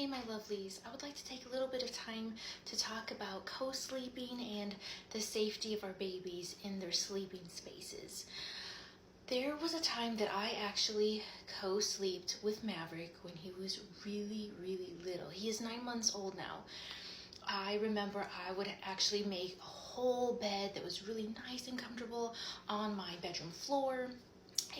Hey my lovelies, I would like to take a little bit of time to talk about co-sleeping and the safety of our babies in their sleeping spaces. There was a time that I actually co-slept with Maverick when he was really little. He is 9 months old now. I remember I would actually make a whole bed that was really nice and comfortable on my bedroom floor.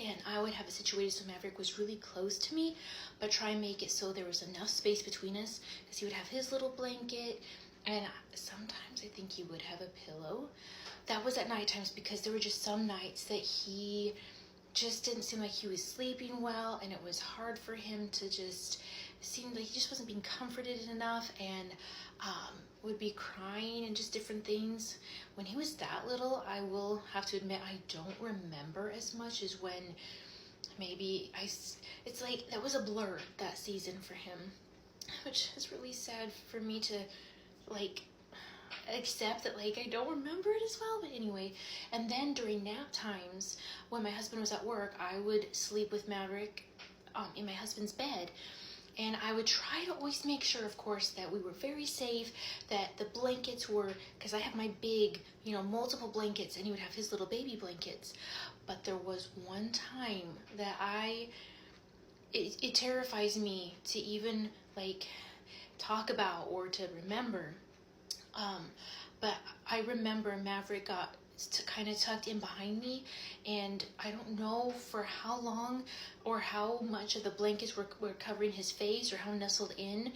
And I would have it situated so Maverick was really close to me, but try and make it so there was enough space between us, because he would have his little blanket, and sometimes I think he would have a pillow. That was at night times, because there were just some nights that he just didn't seem like he was sleeping well, and it was hard for him to just seemed like he just wasn't being comforted enough, and would be crying and just different things. When he was that little, I will have to admit I don't remember as much as when maybe it's like that was a blur that season for him, which is really sad for me to like accept that like I don't remember it as well. But anyway, and then during nap times when my husband was at work, I would sleep with Maverick in my husband's bed. And I would try to always make sure, of course, that we were very safe, that the blankets were, because I have my big, multiple blankets, and he would have his little baby blankets. But there was one time that it terrifies me to even like talk about or to remember. But I remember Maverick got kind of tucked in behind me, and I don't know for how long or how much of the blankets were covering his face or how nestled in,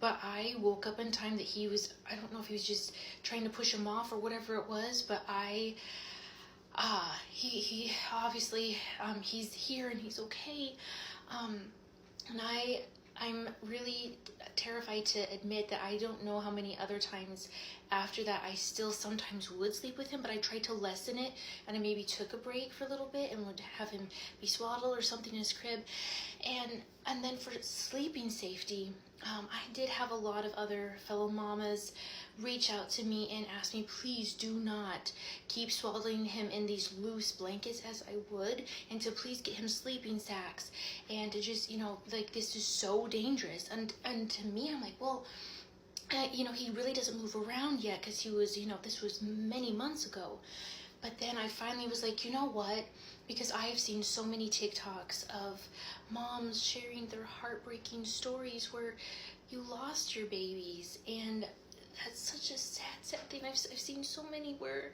but I woke up in time that he was, I don't know if he was just trying to push him off or whatever it was, but he obviously, he's here and he's okay. And I'm really terrified to admit that I don't know how many other times after that I still sometimes would sleep with him, but I tried to lessen it, and I maybe took a break for a little bit and would have him be swaddled or something in his crib. And then for sleeping safety, I did have a lot of other fellow mamas reach out to me and ask me, please do not keep swaddling him in these loose blankets as I would, and to please get him sleeping sacks, and to just, like, this is so dangerous. And to me, I'm like, well, he really doesn't move around yet, because he was, this was many months ago. But then I finally was like, you know what? Because I've seen so many TikToks of moms sharing their heartbreaking stories where you lost your babies, and that's such a sad thing. I've seen so many where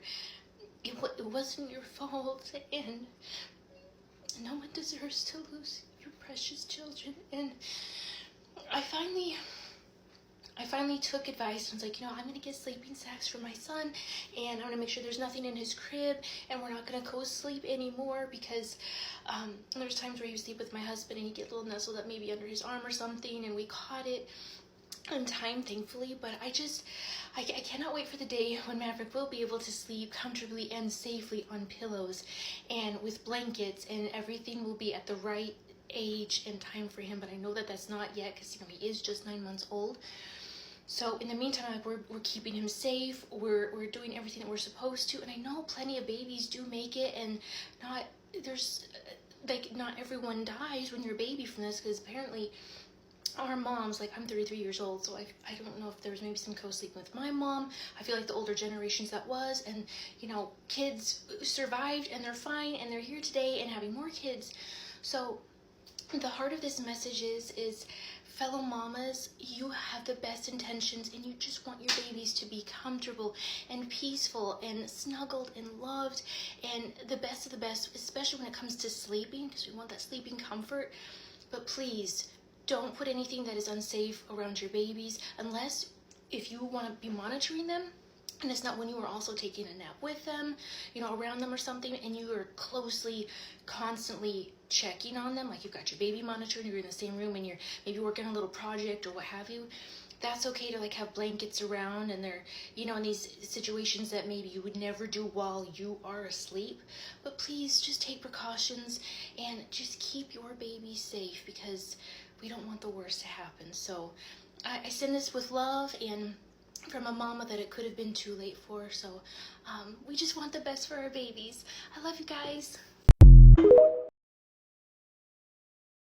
it wasn't your fault, and no one deserves to lose your precious children. And I finally took advice and was like, I'm going to get sleeping sacks for my son, and I'm going to make sure there's nothing in his crib, and we're not going to co-sleep anymore, because there's times where he would sleep with my husband and he'd get a little nestled up maybe under his arm or something, and we caught it in time, thankfully. But I cannot wait for the day when Maverick will be able to sleep comfortably and safely on pillows and with blankets, and everything will be at the right age and time for him. But I know that that's not yet, because he is just 9 months old. So in the meantime, we're keeping him safe. We're doing everything that we're supposed to, and I know plenty of babies do make it, and not everyone dies when you're a baby from this, because apparently our moms, like I'm 33 years old, so I don't know if there was maybe some co-sleeping with my mom. I feel like the older generations that was, and kids survived and they're fine and they're here today and having more kids. So the heart of this message is fellow mamas, you have the best intentions, and you just want your babies to be comfortable and peaceful and snuggled and loved and the best of the best, especially when it comes to sleeping, because we want that sleeping comfort. But please don't put anything that is unsafe around your babies, unless if you want to be monitoring them, and it's not when you are also taking a nap with them, around them or something, and you are closely, constantly checking on them, like you've got your baby monitor and you're in the same room and you're maybe working on a little project or what have you. That's okay to have blankets around, and they're, in these situations that maybe you would never do while you are asleep. But please just take precautions and just keep your baby safe, because we don't want the worst to happen. So I send this with love and from a mama that it could have been too late for. So we just want the best for our babies. I love you guys.